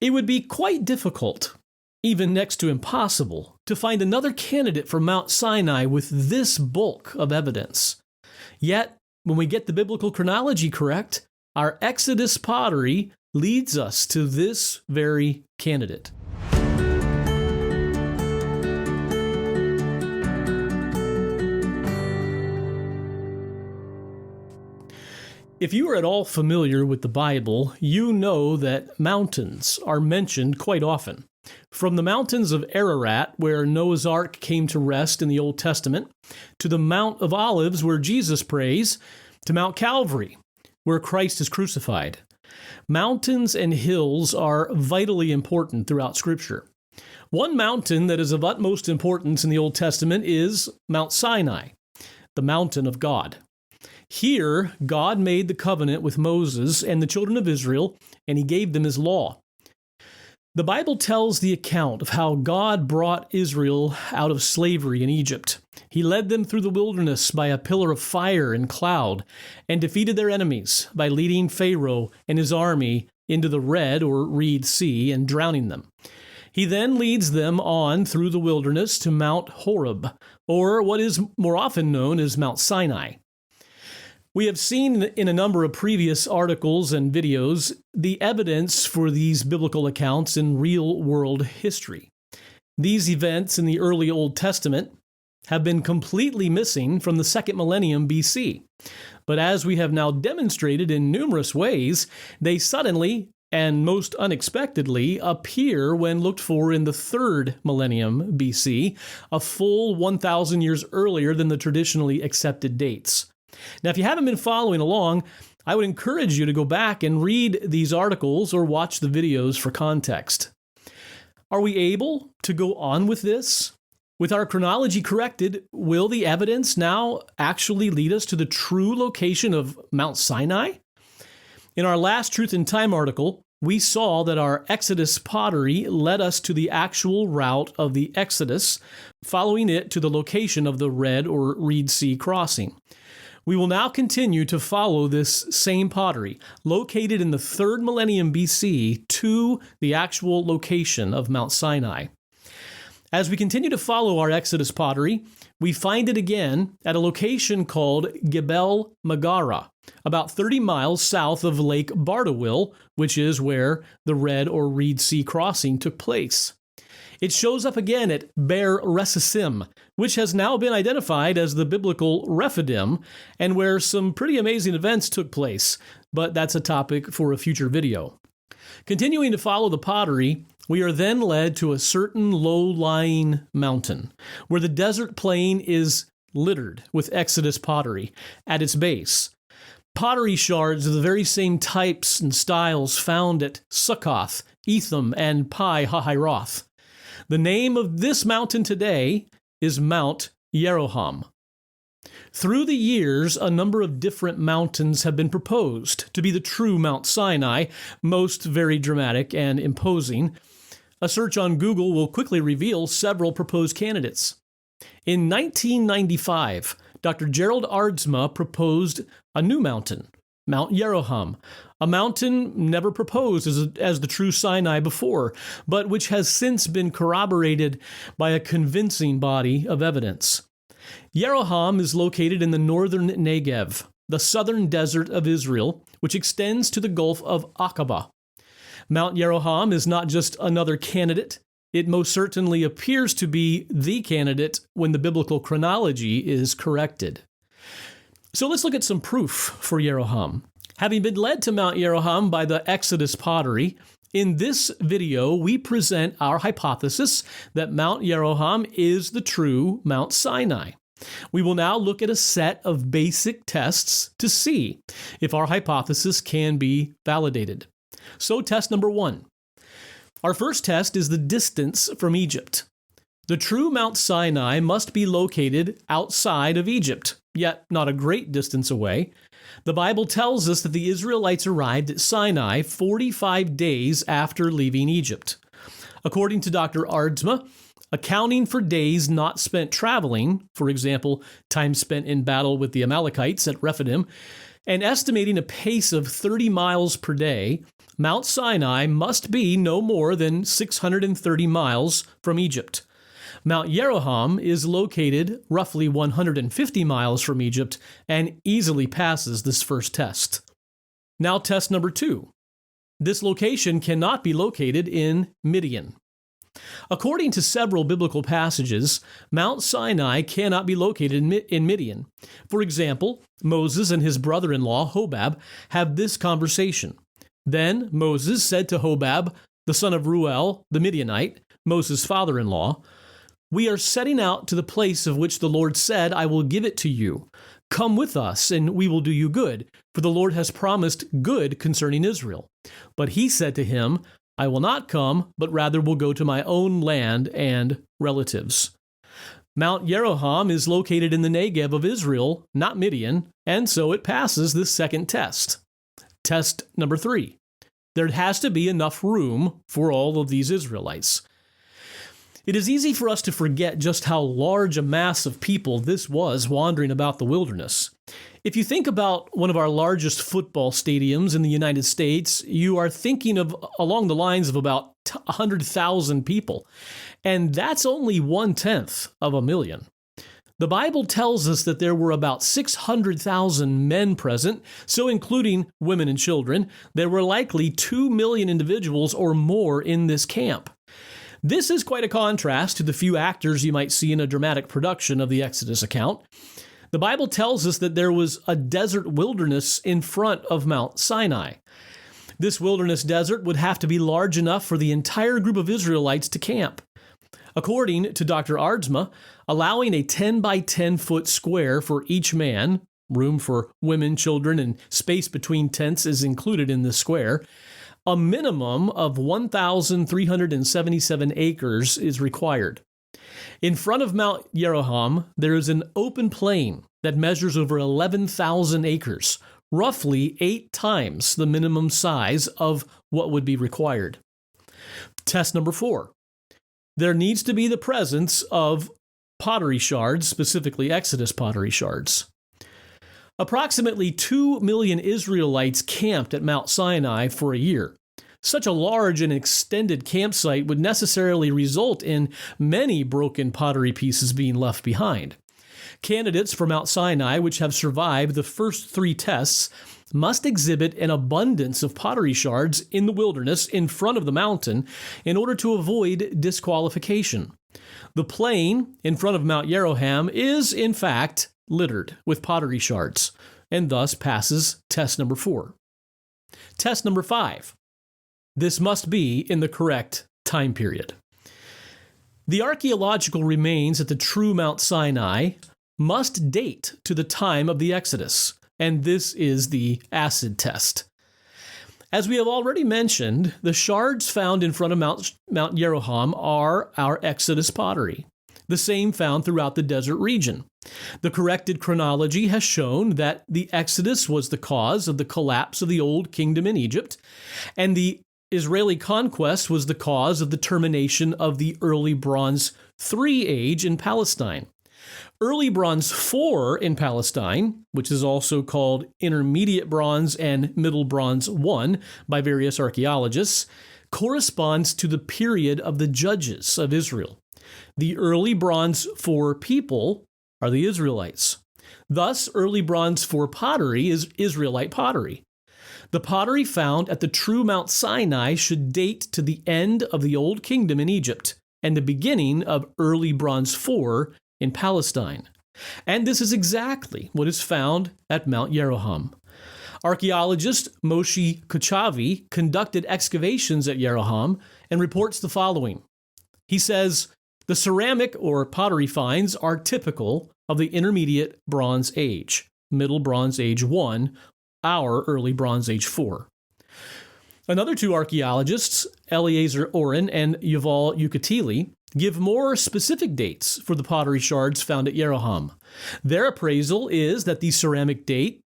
It would be quite difficult, even next to impossible, to find another candidate for Mount Sinai with this bulk of evidence. Yet, when we get the biblical chronology correct, our Exodus pottery leads us to this very candidate. If you are at all familiar with the Bible, you know that mountains are mentioned quite often. From the mountains of Ararat, where Noah's Ark came to rest in the Old Testament, to the Mount of Olives, where Jesus prays, to Mount Calvary, where Christ is crucified. Mountains and hills are vitally important throughout Scripture. One mountain that is of utmost importance in the Old Testament is Mount Sinai, the mountain of God. Here, God made the covenant with Moses and the children of Israel, and he gave them his law. The Bible tells the account of how God brought Israel out of slavery in Egypt. He led them through the wilderness by a pillar of fire and cloud, and defeated their enemies by leading Pharaoh and his army into the Red or Reed Sea and drowning them. He then leads them on through the wilderness to Mount Horeb, or what is more often known as Mount Sinai. We have seen in a number of previous articles and videos the evidence for these biblical accounts in real-world history. These events in the early Old Testament have been completely missing from the second millennium BC. But as we have now demonstrated in numerous ways, they suddenly and most unexpectedly appear when looked for in the third millennium BC, a full 1,000 years earlier than the traditionally accepted dates. Now, if you haven't been following along, I would encourage you to go back and read these articles or watch the videos for context. Are we able to go on with this? With our chronology corrected, will the evidence now actually lead us to the true location of Mount Sinai? In our last Truth in Time article, we saw that our Exodus pottery led us to the actual route of the Exodus, following it to the location of the Red or Reed Sea crossing. We will now continue to follow this same pottery, located in the third millennium BC, to the actual location of Mount Sinai. As we continue to follow our Exodus pottery, we find it again at a location called Gebel Magara, about 30 miles south of Lake Bardawil, which is where the Red or Reed Sea crossing took place. It shows up again at Ber Resisim, which has now been identified as the biblical Rephidim, and where some pretty amazing events took place, but that's a topic for a future video. Continuing to follow the pottery, we are then led to a certain low-lying mountain, where the desert plain is littered with Exodus pottery at its base. Pottery shards of the very same types and styles found at Sukkoth, Etham, and Pi Hahiroth. The name of this mountain today is Mount Yeroham. Through the years, a number of different mountains have been proposed to be the true Mount Sinai, most very dramatic and imposing. A search on Google will quickly reveal several proposed candidates. In 1995, Dr. Gerald Aardsma proposed a new mountain, Mount Yeroham, a mountain never proposed as the true Sinai before, but which has since been corroborated by a convincing body of evidence. Yeroham is located in the northern Negev, the southern desert of Israel, which extends to the Gulf of Aqaba. Mount Yeroham is not just another candidate. It most certainly appears to be the candidate when the biblical chronology is corrected. So let's look at some proof for Yeroham. Having been led to Mount Yeroham by the Exodus pottery, in this video we present our hypothesis that Mount Yeroham is the true Mount Sinai. We will now look at a set of basic tests to see if our hypothesis can be validated. So test number 1. Our first test is the distance from Egypt. The true Mount Sinai must be located outside of Egypt, yet not a great distance away. The Bible tells us that the Israelites arrived at Sinai 45 days after leaving Egypt. According to Dr. Aardsma, accounting for days not spent traveling, for example, time spent in battle with the Amalekites at Rephidim, and estimating a pace of 30 miles per day, Mount Sinai must be no more than 630 miles from Egypt. Mount Yeroham is located roughly 150 miles from Egypt and easily passes this first test. Now, test number 2. This location cannot be located in Midian. According to several biblical passages, Mount Sinai cannot be located in Midian. For example, Moses and his brother-in-law Hobab have this conversation. Then Moses said to Hobab, the son of Reuel, the Midianite, Moses' father-in-law, "We are setting out to the place of which the Lord said, 'I will give it to you.' Come with us, and we will do you good, for the Lord has promised good concerning Israel." But he said to him, "I will not come, but rather will go to my own land and relatives." Mount Yeroham is located in the Negev of Israel, not Midian, and so it passes this second test. Test number 3. There has to be enough room for all of these Israelites. It is easy for us to forget just how large a mass of people this was wandering about the wilderness. If you think about one of our largest football stadiums in the United States, you are thinking of along the lines of about 100,000 people, and that's only 1/10 of a million. The Bible tells us that there were about 600,000 men present, so including women and children, there were likely 2 million individuals or more in this camp. This is quite a contrast to the few actors you might see in a dramatic production of the Exodus account. The Bible tells us that there was a desert wilderness in front of Mount Sinai. This wilderness desert would have to be large enough for the entire group of Israelites to camp. According to Dr. Aardsma, allowing a 10 by 10 foot square for each man, room for women, children, and space between tents is included in this square, a minimum of 1,377 acres is required. In front of Mount Yeroham, there is an open plain that measures over 11,000 acres, roughly 8 times the minimum size of what would be required. Test number 4. There needs to be the presence of pottery shards, specifically Exodus pottery shards. Approximately 2 million Israelites camped at Mount Sinai for a year. Such a large and extended campsite would necessarily result in many broken pottery pieces being left behind. Candidates for Mount Sinai, which have survived the first 3 tests, must exhibit an abundance of pottery shards in the wilderness in front of the mountain in order to avoid disqualification. The plain in front of Mount Yeroham is, in fact, littered with pottery shards, and thus passes test number 4. Test number 5. This must be in the correct time period. The archaeological remains at the true Mount Sinai must date to the time of the Exodus, and this is the acid test. As we have already mentioned, the shards found in front of Mount Yeroham are our Exodus pottery, the same found throughout the desert region. The corrected chronology has shown that the Exodus was the cause of the collapse of the old kingdom in Egypt, and the Israeli conquest was the cause of the termination of the early Bronze III age in Palestine. Early Bronze IV in Palestine, which is also called Intermediate Bronze and Middle Bronze I by various archaeologists, corresponds to the period of the judges of Israel. The early Bronze IV people are the Israelites. Thus, early Bronze IV pottery is Israelite pottery. The pottery found at the true Mount Sinai should date to the end of the Old Kingdom in Egypt and the beginning of early Bronze IV in Palestine. And this is exactly what is found at Mount Yeroham. Archaeologist Moshe Kochavi conducted excavations at Yeroham and reports the following. He says, the ceramic or pottery finds are typical of the Intermediate Bronze Age, Middle Bronze Age I, our early Bronze Age 4. Another 2 archaeologists, Eliezer Oren and Yuval Ukatili, give more specific dates for the pottery shards found at Yeroham. Their appraisal is that the ceramic date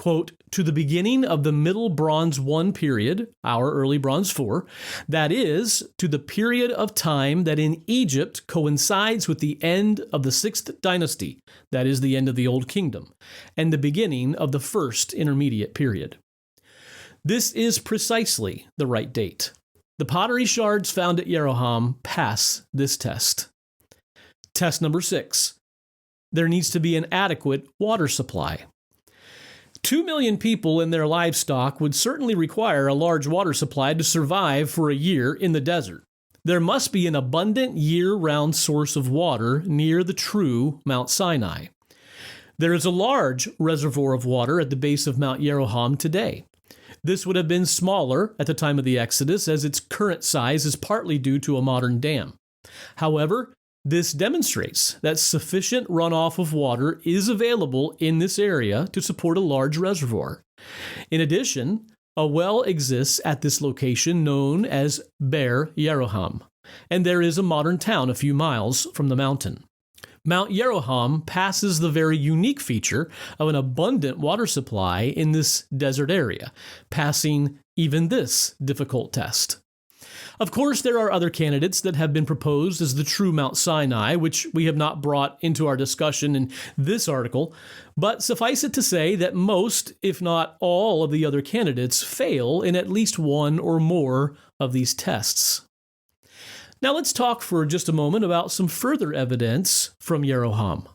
quote, to the beginning of the Middle Bronze I period, our early Bronze IV, that is, to the period of time that in Egypt coincides with the end of the 6th dynasty, that is, the end of the Old Kingdom, and the beginning of the first intermediate period. This is precisely the right date. The pottery shards found at Yeroham pass this test. Test number 6. There needs to be an adequate water supply. 2 million people and their livestock would certainly require a large water supply to survive for a year in the desert. There must be an abundant year-round source of water near the true Mount Sinai. There is a large reservoir of water at the base of Mount Yeroham today. This would have been smaller at the time of the Exodus, as its current size is partly due to a modern dam. However, this demonstrates that sufficient runoff of water is available in this area to support a large reservoir. In addition, a well exists at this location known as Ber Yeroham, and there is a modern town a few miles from the mountain. Mount Yeroham passes the very unique feature of an abundant water supply in this desert area, passing even this difficult test. Of course, there are other candidates that have been proposed as the true Mount Sinai, which we have not brought into our discussion in this article, but suffice it to say that most, if not all, of the other candidates fail in at least one or more of these tests. Now let's talk for just a moment about some further evidence from Yeroham.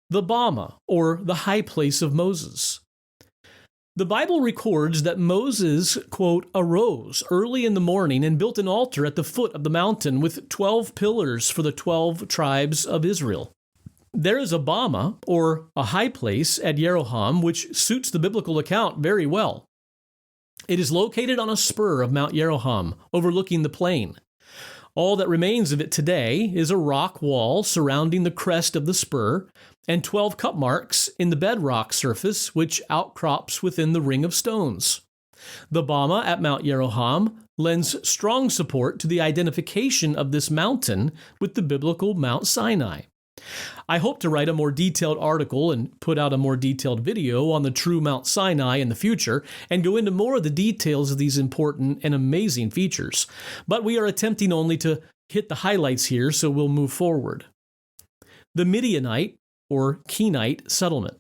The bamah, or the high place of Moses. The Bible records that Moses, quote, arose early in the morning and built an altar at the foot of the mountain with 12 pillars for the 12 tribes of Israel. There is a bamah, or a high place, at Yeroham, which suits the biblical account very well. It is located on a spur of Mount Yeroham, overlooking the plain. All that remains of it today is a rock wall surrounding the crest of the spur, and 12 cup marks in the bedrock surface, which outcrops within the ring of stones. The bamah at Mount Yeroham lends strong support to the identification of this mountain with the biblical Mount Sinai. I hope to write a more detailed article and put out a more detailed video on the true Mount Sinai in the future and go into more of the details of these important and amazing features. But we are attempting only to hit the highlights here, so we'll move forward. The Midianite, or Kenite settlement.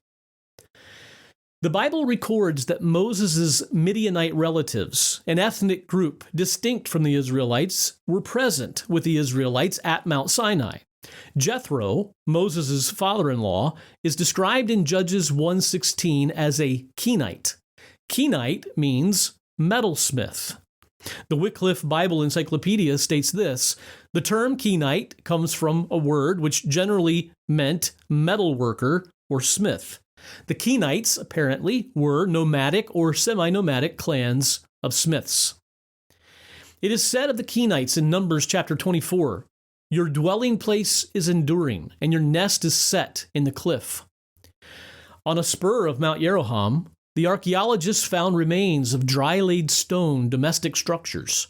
The Bible records that Moses' Midianite relatives, an ethnic group distinct from the Israelites, were present with the Israelites at Mount Sinai. Jethro, Moses' father-in-law, is described in Judges 1:16 as a Kenite. Kenite means metalsmith. The Wycliffe Bible Encyclopedia states this: the term Kenite comes from a word which generally meant metal worker or smith. The Kenites, apparently, were nomadic or semi-nomadic clans of smiths. It is said of the Kenites in Numbers chapter 24, your dwelling place is enduring, and your nest is set in the cliff. On a spur of Mount Yeroham, the archaeologists found remains of dry-laid stone domestic structures.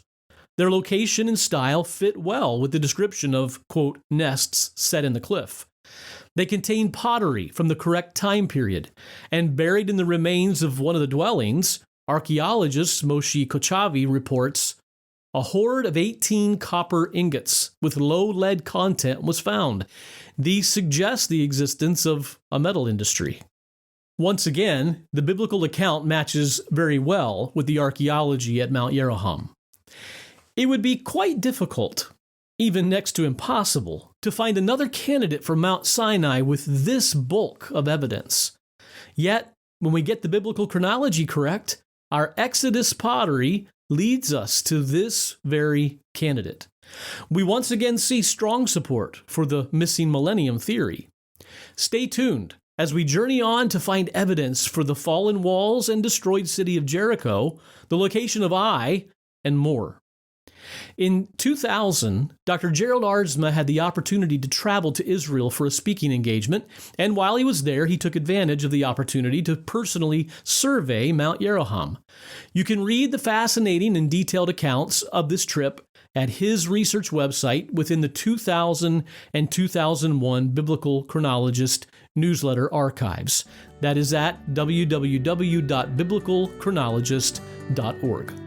Their location and style fit well with the description of, quote, nests set in the cliff. They contain pottery from the correct time period, and buried in the remains of one of the dwellings, archaeologist Moshe Kochavi reports, a hoard of 18 copper ingots with low lead content was found. These suggest the existence of a metal industry. Once again, the biblical account matches very well with the archaeology at Mount Yeroham. It would be quite difficult, even next to impossible, to find another candidate for Mount Sinai with this bulk of evidence. Yet, when we get the biblical chronology correct, our Exodus pottery leads us to this very candidate. We once again see strong support for the missing millennium theory. Stay tuned as we journey on to find evidence for the fallen walls and destroyed city of Jericho, the location of Ai, and more. In 2000, Dr. Gerald Aardsma had the opportunity to travel to Israel for a speaking engagement, and while he was there, he took advantage of the opportunity to personally survey Mount Yeroham. You can read the fascinating and detailed accounts of this trip at his research website within the 2000 and 2001 Biblical Chronologist newsletter archives. That is at www.biblicalchronologist.org.